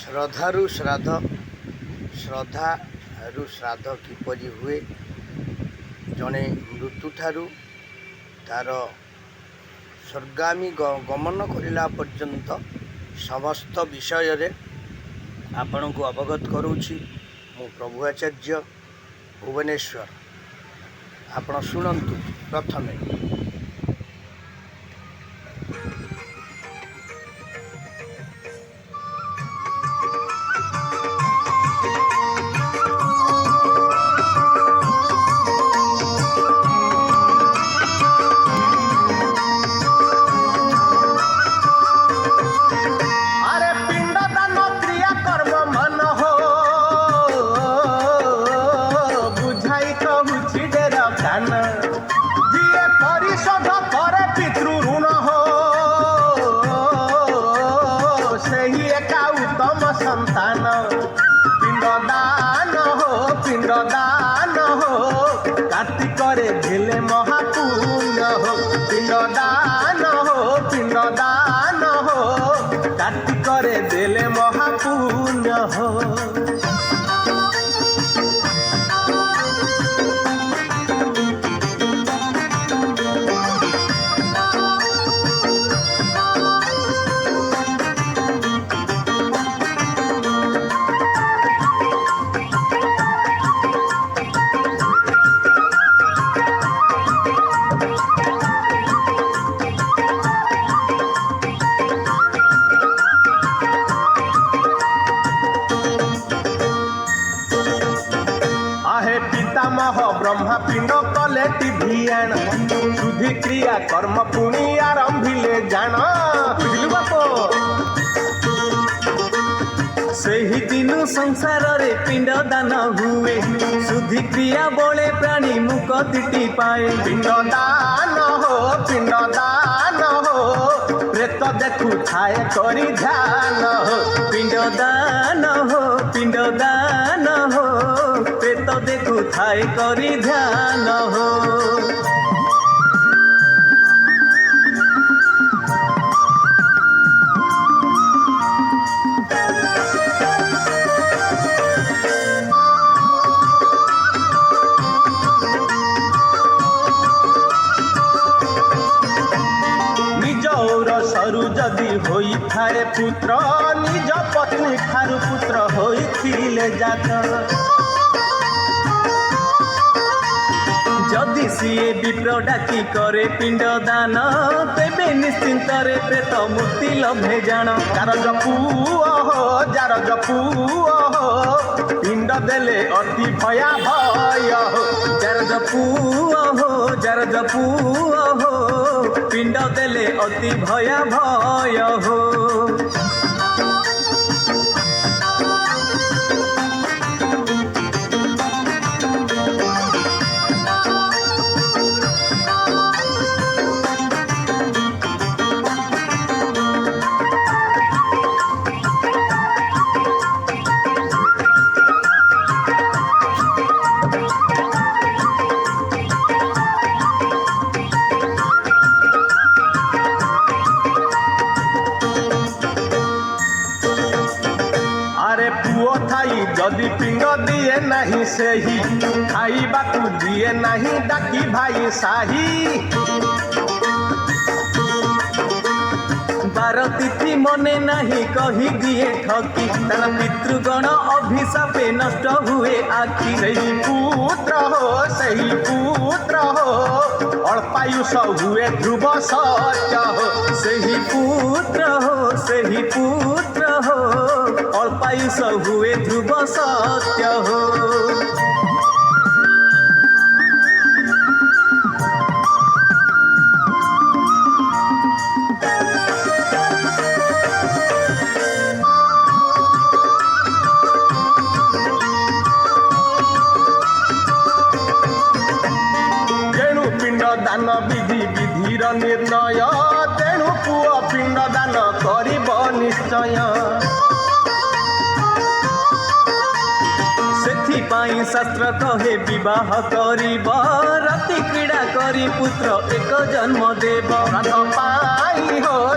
श्रद्धारु श्राद्ध श्रद्धारु श्राद्ध किपरि हुए जड़े मृत्यु ठारू तार स्वर्गामी गमन करला पर्यंत समस्त विषय रे आपण को अवगत करूछि मु प्रभु आचार्य भुवनेश्वर। आपण शुणंतु प्रथमे संतान पिंडदान हो कार्तिक झिले महापुण्य हो पिंडदान हो कार्तिक देले महापुण्य हो। ब्रह्मा पिंड कले भियाण शुद्धि क्रिया कर्म पुणी आरंभिले जान बुझलु बाप सही दिन संसार रे पिंड दान हुए शुद्धि क्रिया बोले प्राणी मुक्ति पाए पिंडदान हो प्रेत देखु थाए करी ध्यान हो पिंडदान हो प्रेत देखु थाए करी ध्यान हो। सरू जदि होई थाए पुत्र निज पत्नी ठारू पुत्र होइथिले जात जदि सीए विप्र डाकी करे पिंड दान तेबे निश्चिंत रे प्रेत मुक्ति लभे जान जार जपू पिंड देले अति भयाभय हो जार जपू पिंड देले अति भयाभय हो। जदि पिंड दिए नहीं सही खाइबा को दिए नहीं डाकी भाई साही बार तिथि मने नहीं कही दिए ठकी तार पितृगण अभिशापे नष्ट हुए आखि सही पुत्र हो अल्पायुष हुए ध्रुव सत्य हो सही पुत्र हो अल्पायुष हुए ध्रुव सत्य हो। तेणु पिंड दान विधि विधिर निर्णय तेणु पुओ पिंड दान करिब निश्चय पाई शास्त्र कहे विवाह करिब रति क्रीड़ा करी पुत्र एक जन्म देव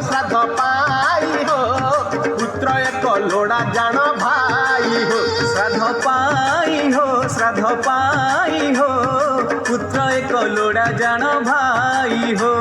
श्राद्ध पाई हो पुत्र एक लोड़ा जान भाई हो श्राद्ध पाई हो पुत्र एक लोड़ा जान भाई हो।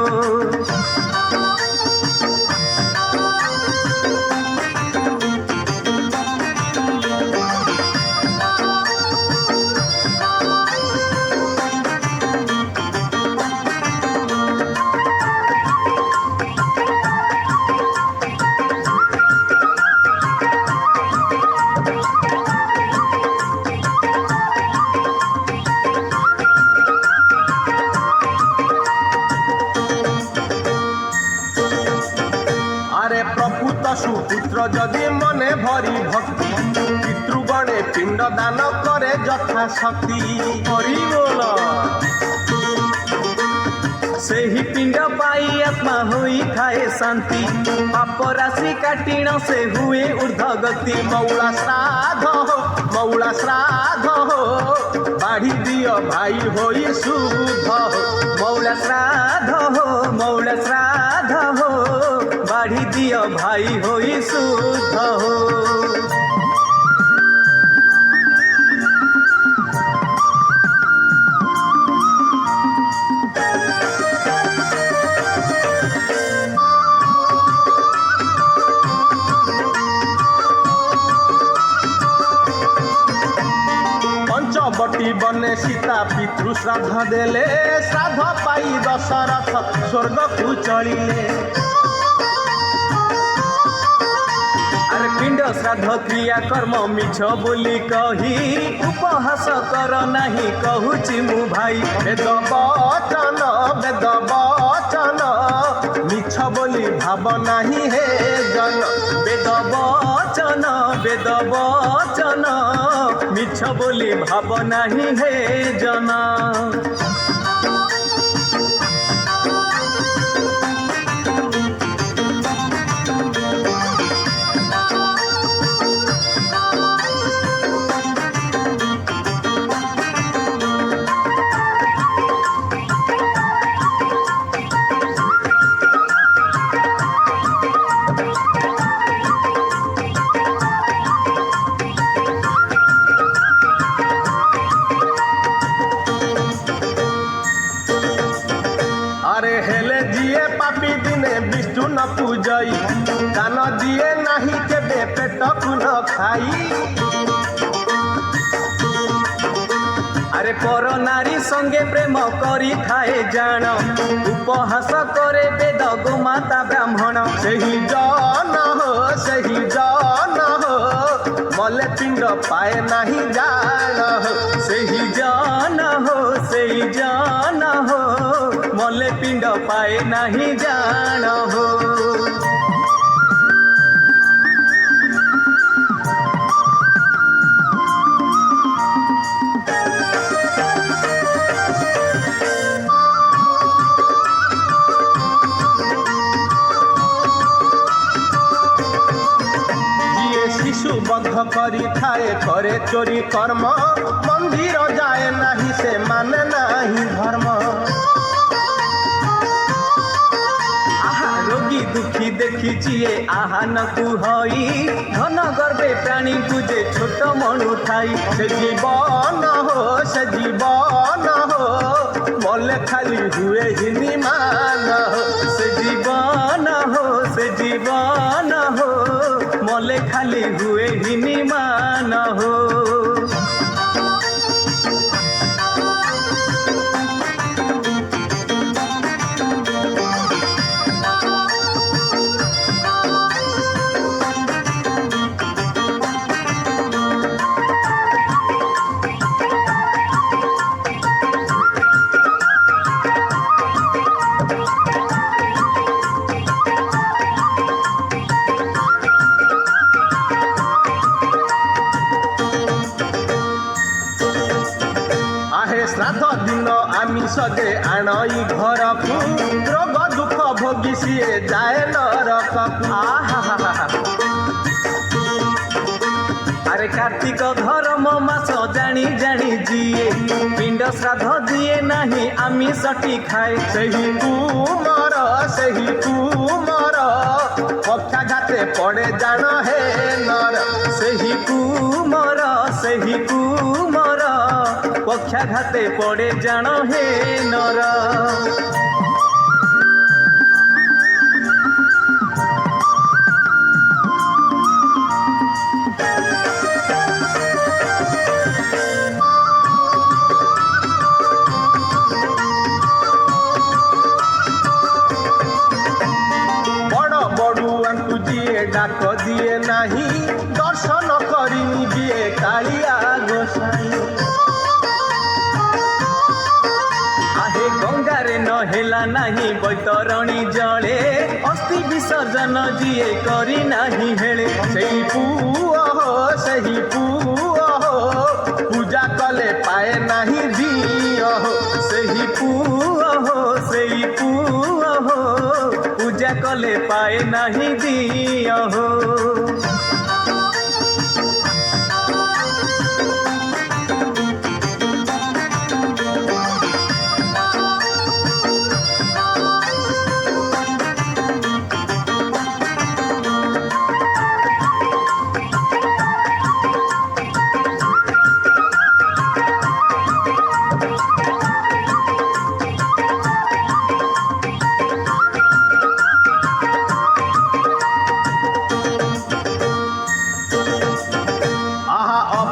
अरे प्रभुत सुपुत्र जदि मने भरी भक्ति पितृगणे पिंड दान करे यथा शक्ति हरि बोल। सेही पिंड पाई आत्मा होई थाए शांति पाप राशि काटिण से हुए ऊर्ध्व गति। मौला श्राद्ध हो बाढ़ी दियो भाई होई शुद्ध हो। मौला श्राद्ध हो बाढ़ी दियो भाई होई शुद्ध हो। पंचवटी बने सीता पितृ श्राद्ध देले श्राद्ध पाई दशरथ स्वर्ग को चलिले। अरे पिंड श्राद्ध क्रिया कर्म मिछ बोली कही उपहास कर नहीं कहूची मु भाई। वेद वचन मिछ बोली भाव नहीं हे जन। वेद वचन मिछ बोली भाव नहीं हे जना। अरे हेले जिए पापी दिने विष्णु न पूजई कान दिए नहीं केबे पेट को न खाई। अरे पर नारी संगे प्रेम करी थाए जान उपहास करे वेद गोमाता ब्राह्मण। सही जन हो मले पिंड पाए नहीं जान। सही जन हो मले पिंड पाए नहीं जान हो। शिशु बद्ध करी थाए करे चोरी कर्म मंदिर जाए नहीं से माने नहीं धर्म। आहा रोगी दुखी देखी जिए आहा न कुहई धन गर्भे प्राणी पूजे छोट मनु ठाई। से जीवन हो मले खाली हुए हिनी मान। से जीवन हो मले खाली हुए हिनी मान हो। श्राद्ध दिन आमिष दे आणई घर को रोग दुख भोगी सीए जाए नरक। अरे कार्तिक धर्म मास जानी जानी जिए पिंड श्राद्ध दिए नहीं आमिषटी खाए। सही कुमर पक्षाघात ପକ୍ଷାଘାତେ ପଡ଼େ ଜାଣ ହେ ନର ସେହି କୁମର ପକ୍ଷାଘାତେ ପଡ଼େ ଜାଣ ହେ ନର। ডাক দিয়ে নাহি দর্শন করি নিবিয়ে কালিয়া গোসাই আহে গঙ্গারে নহেলা নাহি বৈতরণী জলে অস্থি বিসর্জন যিয়ে করি নাহি হেলে সেই পুଅ পূজা কলে পায়ে নাহি দিଅ ସେହି ପୁଅ ପୂଜା କଲେ ପାଏ ନାହିଁ ଦିଅ ହୋ।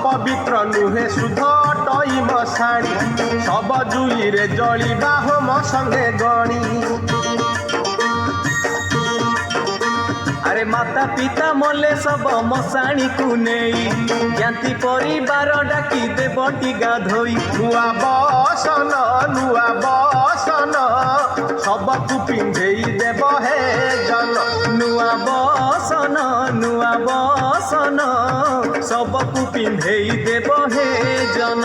ପବିତ୍ର ନୁହେଁ ସୁଧ ଟଇ ମଶାଣି ସବ ଜୁଇରେ ଜଳିବା ହୋମ ସଙ୍ଗେ ଗଣି ଆରେ ମାତା ପିତା ମଲେ ସବ ମଶାଣିକୁ ନେଇ ଜ୍ଞାତି ପରିବାର ଡାକି ଦେବଟି ଗାଧୋଇ ନୂଆ ବସନ ସବକୁ ପିନ୍ଧେଇ ଦେବ ହେ ଜନ ନୂଆ ବସନ ସବକୁ ପିନ୍ଧେଇ ଦେବ ହେ ଜନ।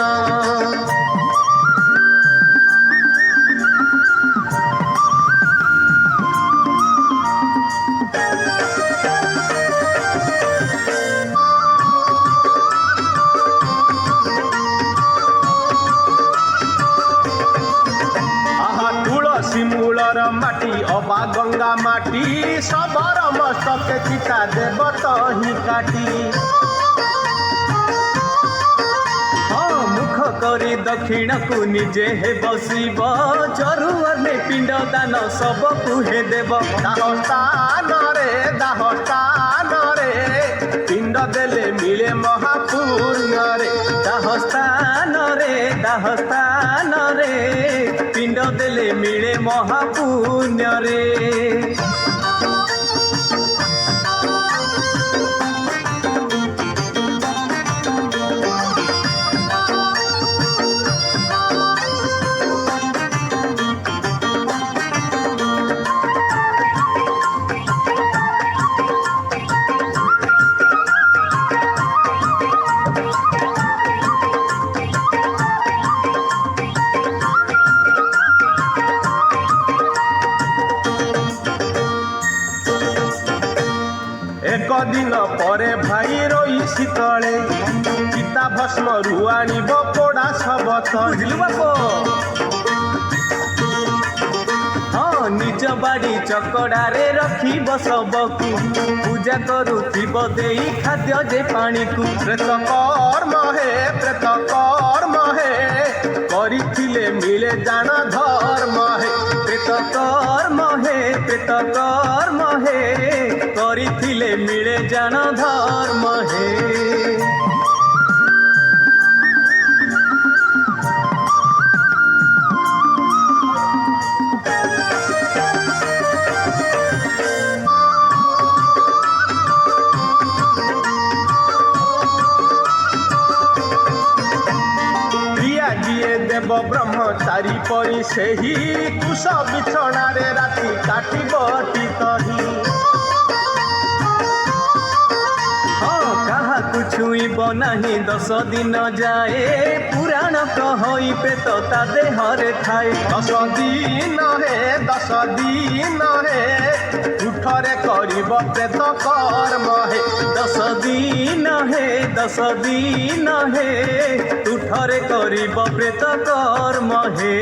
ମୂଳର ମାଟି ଅବା ଗଙ୍ଗା ମାଟି ସବର ମସ୍ତକେ ଚିତା ଦେବ ତହିଁ କାଟି ମୁଖ କରି ଦକ୍ଷିଣକୁ ନିଜେ ହେ ବସିବ ଚରୁଅର୍ଣ୍ଣେ ପିଣ୍ଡ ଦାନ ସବକୁ ହେ ଦେବ ଦାହ ସ୍ଥାନରେ ପିଣ୍ଡ ଦେଲେ ମିଳେ ମହାପୂର୍ଣ୍ଣରେ ଦାହ ସ୍ଥାନରେ ପିଣ୍ଡ ଦେଲେ ମିଳେ ମହାପୂର୍ଣ୍ଣରେ। ଦିନ ପରେ ଭାଇ ରହି ଶୀତଳେ ଚିତା ଭସ୍ମରୁ ଆଣିବ ପୋଡ଼ା ଶବ ତଳିଲୁ ବାପ ହଁ ନିଜ ବାଡ଼ି ଚକଡ଼ାରେ ରଖିବ ଶବକୁ ପୂଜା କରୁଥିବ ଦେଇ ଖାଦ୍ୟ ଯେ ପାଣିକୁ ପ୍ରେତ କର୍ମ ହେ କରିଥିଲେ ମିଳେ ଜାଣ ଧର୍ମ ହେ ପ୍ରେତ କର୍ମ ହେ କରିଥିଲେ ମିଳେ ଜାଣ ଧର୍ମ ହେ। ଦେବ ବ୍ରହ୍ମଚାରୀ ପରି ସେହି କୁଶ ବିଛଣାରେ ରାତି କାଟିବ ଟିତହି କାହାକୁ ଛୁଇଁବ ନାହିଁ 10 ଦିନ ଯାଏ ପୁରାଣ କହଇ ପ୍ରେତ ତା ଦେହରେ ଥାଏ 10 ଦିନ ହେ ଉଠରେ କରିବ ପ୍ରେତ କର୍ମ ହେ 10 ଦିନ ହେ ଉଠରେ କରିବ ପ୍ରେତ କର୍ମ ହେ।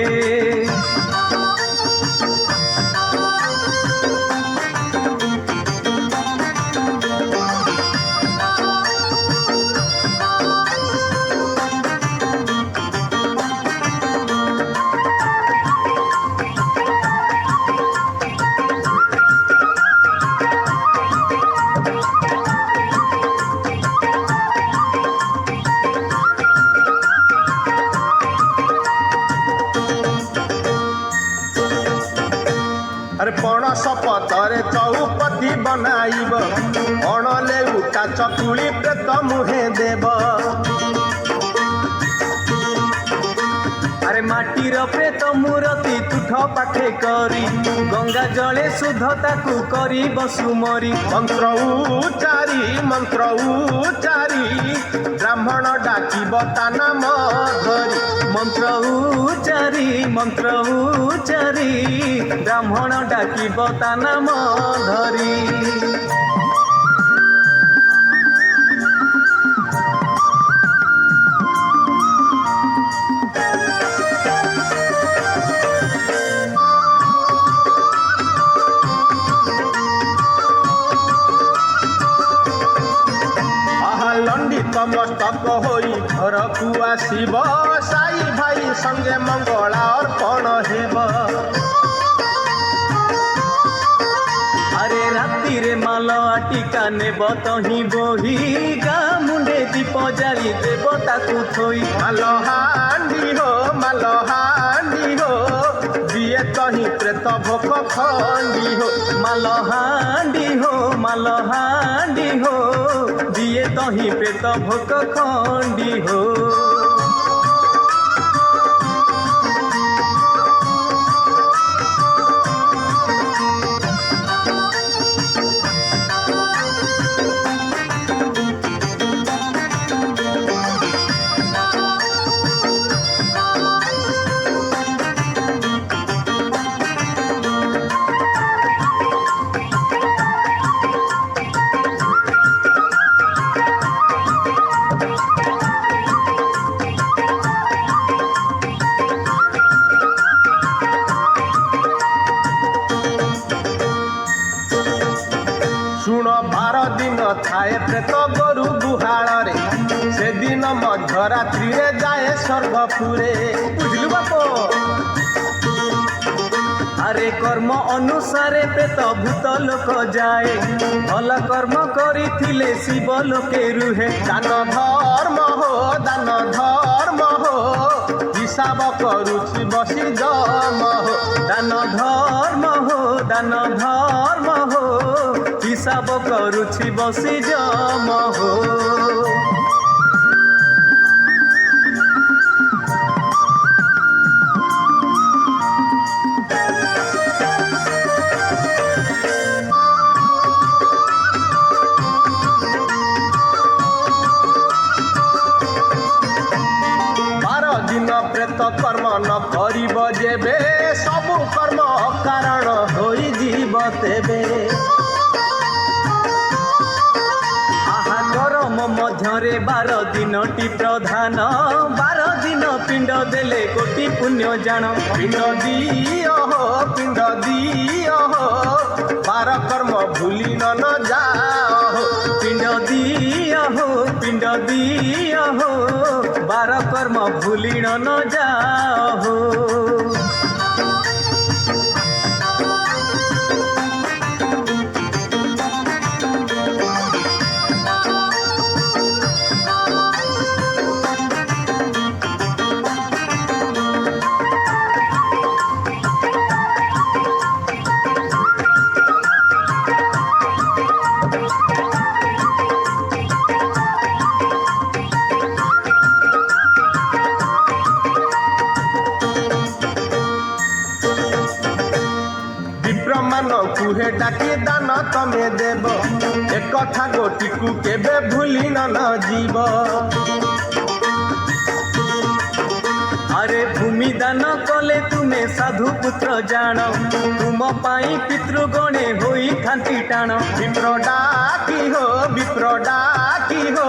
ଚକୁଳି ପ୍ରେତ ମୁହେ ଦେବ। ଆରେ ମାଟିର ପ୍ରେତ ମୂରତି ତୁଠ ପାଖେ କରି ଗଙ୍ଗା ଜଳେ ଶୁଦ୍ଧ ତାକୁ କରି ବସୁମରି। ମନ୍ତ୍ର ଉଚ୍ଚାରି ବ୍ରାହ୍ମଣ ଡାକିବ ତା ନାମ ଧରି। ମନ୍ତ୍ର ଉଚ୍ଚାରି ବ୍ରାହ୍ମଣ ଡାକିବ ତା ନାମ ଧରି। ମସ୍ତକ ହୋଇ ଘରକୁ ଆସିବ ସାଇ ଭାଇ ସଙ୍ଗେ ମଙ୍ଗଳା ଅର୍ପଣ ହେବ। ଆରେ ରାତିରେ ମାଲ ଆଟିକା ନେବ ତହିଁ ବୋହି ଗାଁ ମୁଣ୍ଡେ ଦୀପ ଜାଳି ଦେବ ତାକୁ ଥୋଇ। ମାଲ ହାଣ୍ଡି ହୋ ଦିଏ ତହିଁ ପ୍ରେତ ଭୋକ ଖଣ୍ଡି ହୋ। ମାଲ ହାଣ୍ଡି ହୋ ଦିଏ ତହିଁ ପ୍ରେତ ଭୋକ ଖଣ୍ଡି ହୋ। ଥାଏ ପ୍ରେତ ଗୋରୁ ଗୁହାଳରେ ସେଦିନ ମଧ୍ୟରାତ୍ରିରେ ଯାଏ ସ୍ୱର୍ଗପୁରେ। ବୁଝିଲୁ ବାପ। ଆରେ କର୍ମ ଅନୁସାରେ ପ୍ରେତ ଭୂତ ଲୋକ ଯାଏ ଭଲ କର୍ମ କରିଥିଲେ ଶିବ ଲୋକେ ରୁହେ। ଦାନ ଧର୍ମ ହୋ ହିସାବ କରୁଛି ବସି ଜମ ହୋ। ଦାନ ଧର୍ମ ହୋ ହିସାବ କରୁଛି ବସି ଜମ ହୋ। ପ୍ରେତ କର୍ମ ନ କରିବ ଯେବେ ସବୁ କର୍ମ କାରଣ ହୋଇଯିବ ତେବେ। ଆହା ଗରମ ମଧ୍ୟରେ 12 ଦିନଟି ପ୍ରଧାନ 12 ଦିନ ପିଣ୍ଡ ଦେଲେ କୋଟି ପୁଣ୍ୟ ଜାଣ। ପିଣ୍ଡ ଦିଅ ହୋ 12 କର୍ମ ଭୁଲି ନ ଯାଅ। ପିଣ୍ଡ ଦିଅ ହୋ 12 କର୍ମ ଭୁଲିଣ ନ ଯାଅ। କୁହେ ଡାକି ଦାନ ତମେ ଦେବ ଏକଥା ଗୋଟିକୁ କେବେ ଭୁଲି ନ ଯିବ। ଆରେ ଭୂମି ଦାନ କଲେ ତୁମେ ସାଧୁ ପୁତ୍ର ଜାଣ ତୁମ ପାଇଁ ପିତୃଗଣେ ହୋଇଥାନ୍ତି ଟାଣ। ବିପ୍ର ଡାକି ହୋ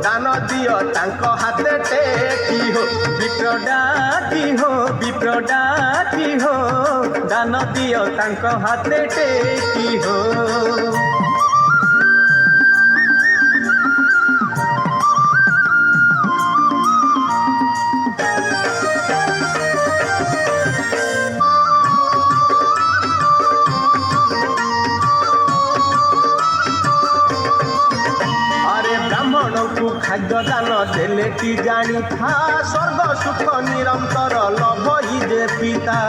ଦାନ ଦିଅ ତାଙ୍କ ହାତେ ଟେକି ହୋ। ବିପ୍ର ଡାକି ହୋ ଦାନ ଦିଅ ତାଙ୍କ ହାତେ ଟେକି ହୋ। ଖାଦ୍ୟ ଦାନ ଦେଲେ କି ଜାଣିଥା ସ୍ୱର୍ଗ ସୁଖ ନିରନ୍ତର ଲଭ ଯେ ପିତା।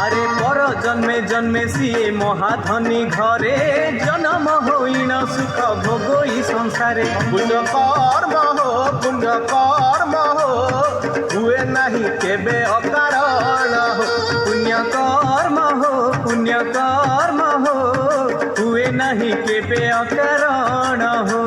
আরে পর জন্মে জন্মে সিয়ে মহাধনী ঘরে জন্ম হইন সুখ ভোগই সংসারে। পুণ্য কর্ম হো হুয়ে নাহি কেবে অকারণ হো। পুণ্য কর্ম হো হুয়ে নাহি কেবে অকারণ হো।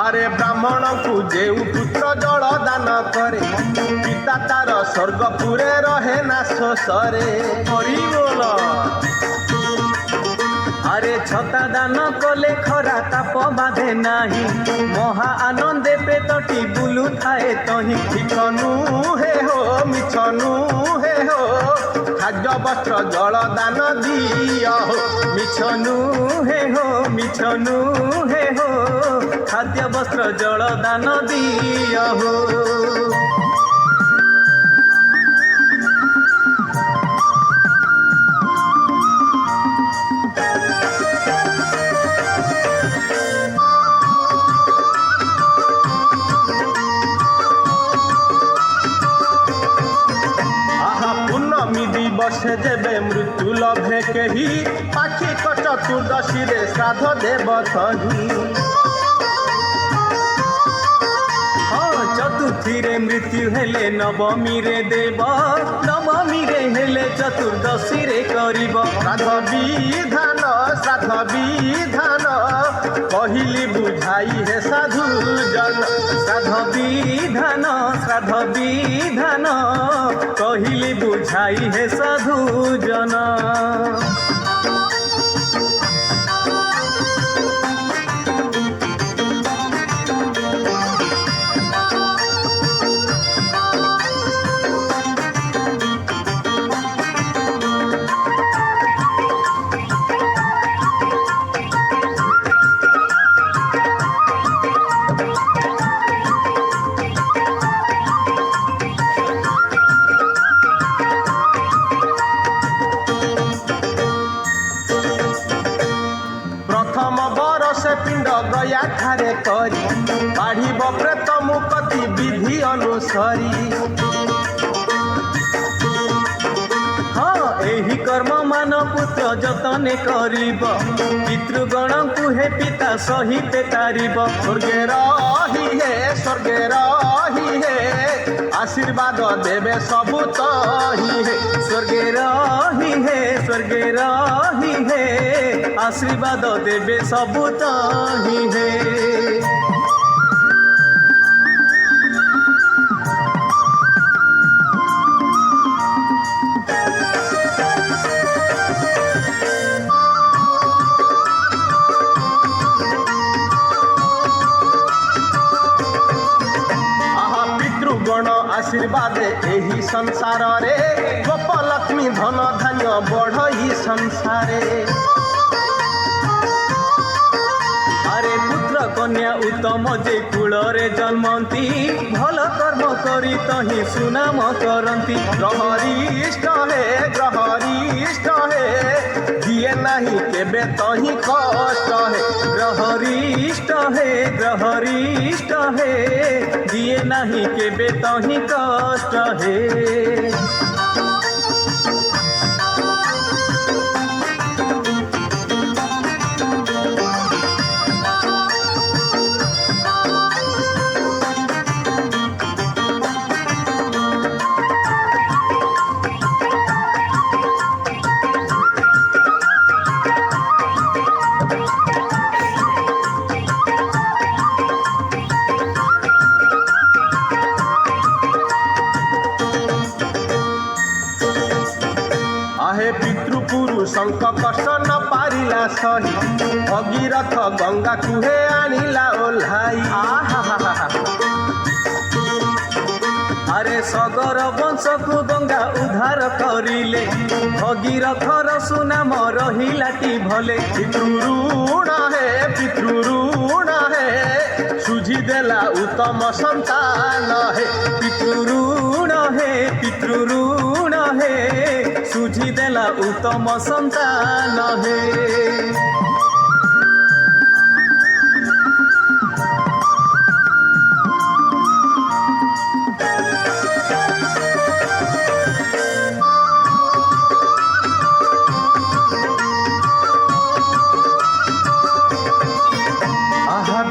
ଆରେ ବ୍ରାହ୍ମଣକୁ ଯେଉଁ ପୁତ୍ର ଜଳ ଦାନ କରେ ପିତା ତାର ସ୍ୱର୍ଗପୁରେ ରହେ ନା ଶୋଷରେ। হরিবোল। আরে ছতা দান কলে খরা তাপ বাঁধে নাহি মহা আনন্দে পেটটি বুলু থায়ে তহি। মিছ ନୁହେଁ ହୋ ଖାଦ୍ୟ ବସ୍ତ୍ର ଜଳ ଦାନ ଦିଅ ହୋ। মিছ নুহে হো খাদ্য বস্ত্র জল দান দিয় হো। ପୂର୍ଣ୍ଣମୀ ଦିବସେ ଯେବେ ମୃତ୍ୟୁ ଲଭେ କେହି ପାକ୍ଷିକ ଚତୁର୍ଦ୍ଦଶୀରେ ଶ୍ରାଦ୍ଧ ଦେବ ତହି। চতুর্থীরে মৃত্যু হেলে নবমীরে দেব নবমীরে হেলে চতুর্দশীরে করিব। শ্রাদ্ধ বিধান কহিলি বুঝাই হে সাধু জন। শ্রাদ্ধ বিধান কহিলি বুঝাই হে সাধু জন। ପ୍ରଥମ ବରଷେ ପିଣ୍ଡ ଗୟା ଠାରେ କରି ବାଢ଼ିବ ପ୍ରେତ ମୁକତି ବିଧି ଅନୁସରି। ଏହି କର୍ମ ମାନ ପୁତ୍ର ଯତନେ କରିବ ପିତୃଗଣଙ୍କୁ ହେ ପିତା ସହିତେ ତାରିବ। ସ୍ୱର୍ଗେ ରହି ହେ ଆଶୀର୍ବାଦ ଦେବେ ସବୁ ତହି ହେ। ସ୍ୱର୍ଗେ ରହି ହେ ଆଶୀର୍ବାଦ ଦେବେ ସବୁ ତହି ହେ। ପିତୃଗଣ ଆଶୀର୍ବାଦେ ଏହି ସଂସାରରେ ଗୋପଲକ୍ଷ୍ମୀ ଧନ ଧାନ୍ୟ ବଢ଼ଇ ସଂସାରେ। আরে পুত্র কন্যা উত্তম যে কূଳରେ জন্মନ୍ତି ଭଲ কর্ম କରି তহি সুনাম କରନ୍ତି। ଗ୍ରହରିଷ୍ଟ ହେ ଯିଏ ନାହିଁ କେବେ ତହିଁ କଷ୍ଟ ହେ। গ্রহরিষ্ট হে দিয়ে নাহি কেবে তহি কষ্ট হে। आहे ପିତୃପୁରୁଷଙ୍କ କଷ୍ଟ ନ ପାରିଲା ସହି ଭଗୀରଥ ଗଙ୍ଗା କୁହେ ଆଣିଲା ଓହ୍ଲାଇ। ଆରେ ସଗର ବଂଶକୁ ଗଙ୍ଗା ଉଦ୍ଧାର କରିଲେ ଭଗୀରଥର ସୁନାମ ରହିଲାଟି ଭଲେ ପିତୃଋଣ ହେ ସୁଝି ଦେଲା ଉତ୍ତମ ସନ୍ତାନ ହେ ପିତୃଋଣ ହେ ସୁଝି ଦେଲା ଉତ୍ତମ ସନ୍ତାନ ହେ।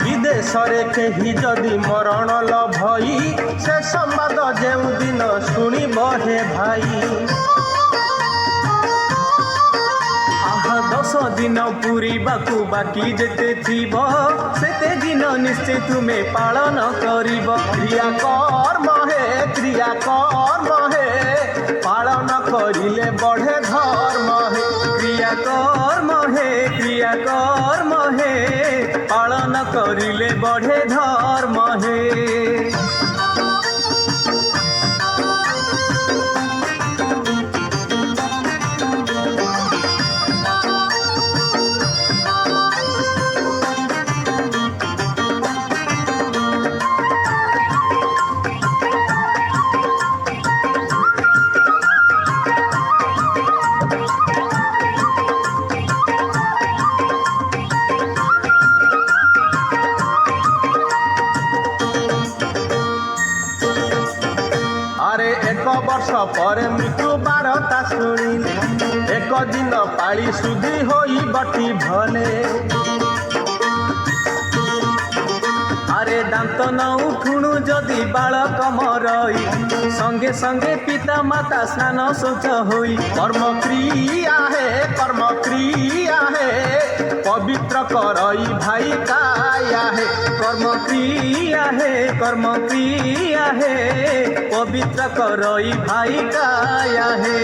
ବିଦେଶରେ କେହି ଯଦି ମରଣ ଲଭଇ ସେ ସମ୍ବାଦ ଯେଉଁଦିନ ଶୁଣିବ ହେ ଭାଇ 10 ଦିନ ପୁରିବାକୁ ବାକି ଯେତେ ଥିବ ସେତେ ଦିନ ନିଶ୍ଚୟ ତୁମେ ପାଳନ କରିବ କ୍ରିୟା କର୍ମ ହେ ପାଳନ କରିଲେ ବଢ଼େ ଧର୍ମ ହେ କ୍ରିୟା କର୍ମ ହେ ପାଳନ କରିଲେ ବଢ଼େ ଧର୍ମ ହେ। ବର୍ଷ ପରେ ମୃତ୍ୟୁ ବାରତା ଶୁଣିଲେ ଏକ ଦିନ ପାଳି ସୁଧି ହୋଇ ବଟି ଭଲେ ଆରେ ଦାନ୍ତ ନ ଉଠୁଣୁ ଯଦି ବାଳକ ମରଇ ସଙ୍ଗେ ସଙ୍ଗେ ପିତା ମାତା ସ୍ନାନ ଶୌଚ ହୋଇ କର୍ମ କ୍ରିୟା ହେ ପବିତ୍ର କରଇ ଭାଇ କାୟା ହେ କର୍ମ କ୍ରିୟା ହେ ପବିତ୍ର କରଇ ଭାଇ କାୟା ହେ।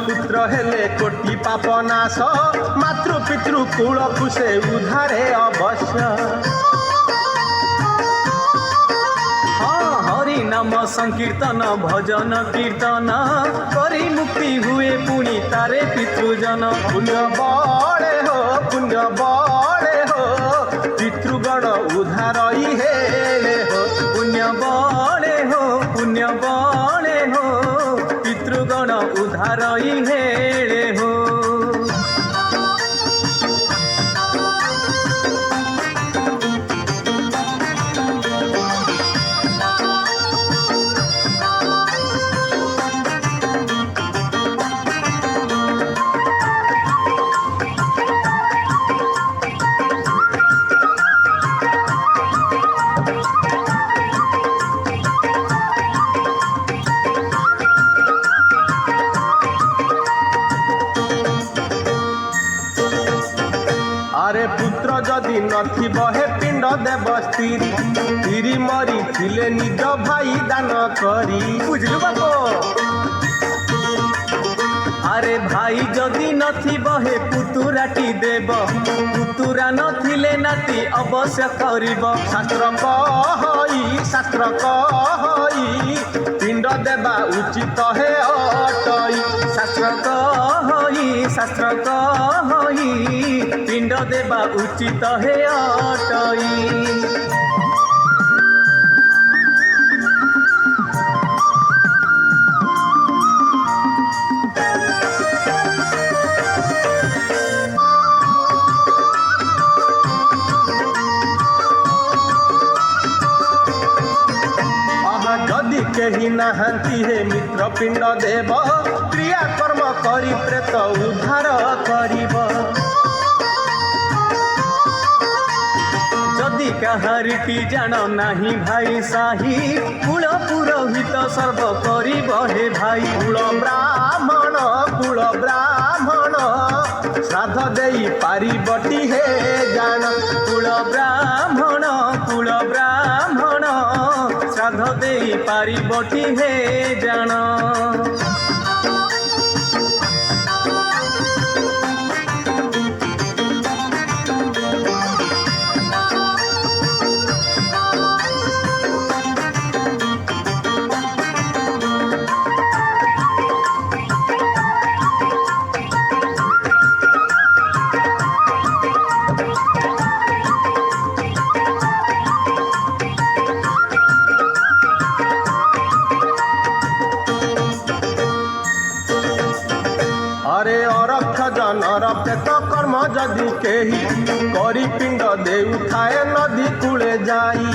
ପୁତ୍ର ହେଲେ କୋଟି ପାପ ନାଶ ମାତୃ ପିତୃ କୂଳକୁ ସେ ଉଦ୍ଧାରେ ଅବଶ୍ୟ ହରି ନାମ ସଂକୀର୍ତ୍ତନ ଭଜନ କୀର୍ତ୍ତନ କରି ମୁକ୍ତି ହୁଏ ପୁଣି ତାରେ ପିତୃଜନ ପୁଣ୍ୟ ବଳେ ହୋ ପିତୃଗଣ ଉଦ୍ଧାରଇ ହେଲେ ହୋ ପୁଣ୍ୟ ବଳେ ହୋ ପିତୃଗଣ ଉଦ୍ଧାରଇ ହେଳେ ହୋ। ପୁତ୍ର ଯଦି ନଥିବ ହେ ପିଣ୍ଡ ଦେବ ସ୍ତ୍ରୀ ମରିଥିଲେ ନିଜ ଭାଇ ଦାନ କରି ବୁଝିଲୁ ବାପ ଆରେ ଭାଇ ଯଦି ନଥିବ ହେ ପୁତୁରାଟି ଦେବ ପୁତୁରା ନଥିଲେ ନାତି ଅବଶ୍ୟ କରିବ ଶାସ୍ତ୍ର କହଇ ପିଣ୍ଡ ଦେବା ଉଚିତ ହେ ଅଟଇ ଶାସ୍ତ୍ର କହଇ ପିଣ୍ଡ ଦେବା ଉଚିତ ହେ ଅଟଇ। ଯଦି କେହି ନାହାନ୍ତି ହେ ମିତ୍ର ପିଣ୍ଡ ଦେବ କ୍ରିୟା କର୍ମ କରି ପ୍ରେତ ଉଦ୍ଧାର କରିବ ଯଦି କାହାରିଟି ଜାଣ ନାହିଁ ଭାଇ ସାହି କୁଳ ପୁରୋହିତ ସର୍ବ କରିବ ହେ ଭାଇ କୁଳ ବ୍ରାହ୍ମଣ ଶ୍ରାଦ୍ଧ ଦେଇ ପାରିବଟି ହେ ଜାଣ କୁଳ ବ୍ରାହ୍ମଣ ଦେଇ ପାରିବଟି ହେ ଜାଣ। अरे अरक्ष जनर प्रेत कर्म जदि केही करी पिंड देउथाए नदी कूले जाई।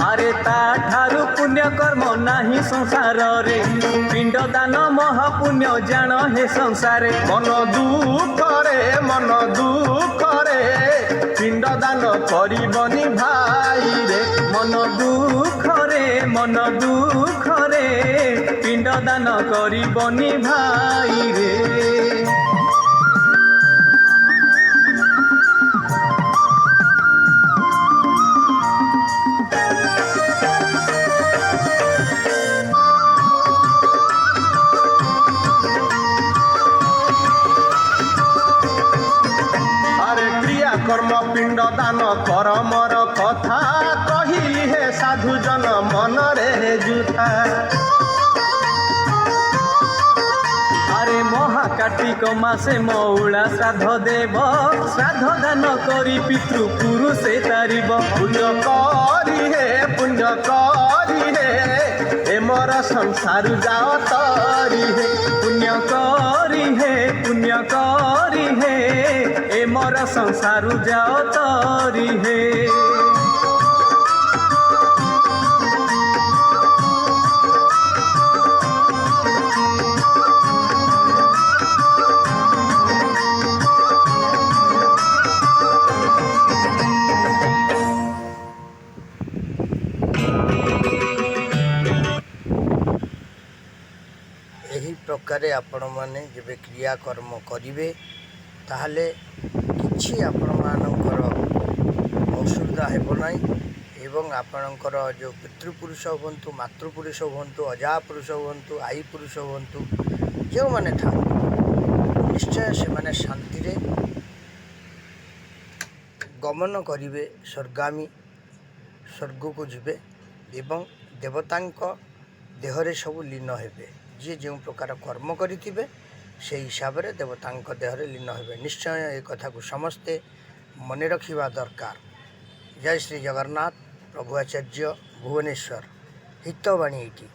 आरे ताठारु पुण्य कर्म नाही संसार रे, पिंड दान महापुण्य जान हे संसारे। मन दुख रे पिंड दान करिबनी भाई रे। मन दुख रे पिंड दान करिबनी भाई रे। अरे क्रिया कर्म पिंड दान करमर कथा कहिली हे साधु जन मन रे जुथा। आरे महाकार्तिक मासे मौला श्राद्ध देव, श्राद्ध दान करी पितृ पुरुषे तारिब। पुण्य करी हे ए मोर संसार जाओ तरी हे। पुण्य करी हे ए मोर संसार जाओ तरी हे। ଏହି ପ୍ରକାରେ ଆପଣମାନେ ଯେବେ କ୍ରିୟାକର୍ମ କରିବେ ତାହେଲେ କିଛି ଆପଣମାନଙ୍କର ଅସୁବିଧା ହେବ ନାହିଁ ଏବଂ ଆପଣଙ୍କର ଯେଉଁ ପିତୃପୁରୁଷ ହୁଅନ୍ତୁ, ମାତୃପୁରୁଷ ହୁଅନ୍ତୁ, ଅଜା ପୁରୁଷ ହୁଅନ୍ତୁ, ଆଈ ପୁରୁଷ ହୁଅନ୍ତୁ, ଯେଉଁମାନେ ଥାଆନ୍ତି ନିଶ୍ଚୟ ସେମାନେ ଶାନ୍ତିରେ ଗମନ କରିବେ, ସ୍ୱର୍ଗକୁ ଯିବେ ଏବଂ ଦେବତାଙ୍କ ଦେହରେ ସବୁ ଲୀନ ହେବେ। ଯିଏ ଯେଉଁ ପ୍ରକାର କର୍ମ କରିଥିବେ ସେହି ହିସାବରେ ଦେବତାଙ୍କ ଦେହରେ ଲୀନ ହେବେ। ନିଶ୍ଚୟ ଏ କଥାକୁ ସମସ୍ତେ ମନେ ରଖିବା ଦରକାର। ଜୟ ଶ୍ରୀ ଜଗନ୍ନାଥ। ପ୍ରଭୁ ଆଚାର୍ଯ୍ୟ ଭୁବନେଶ୍ୱର। ହିତବାଣୀ ଏଇଠି।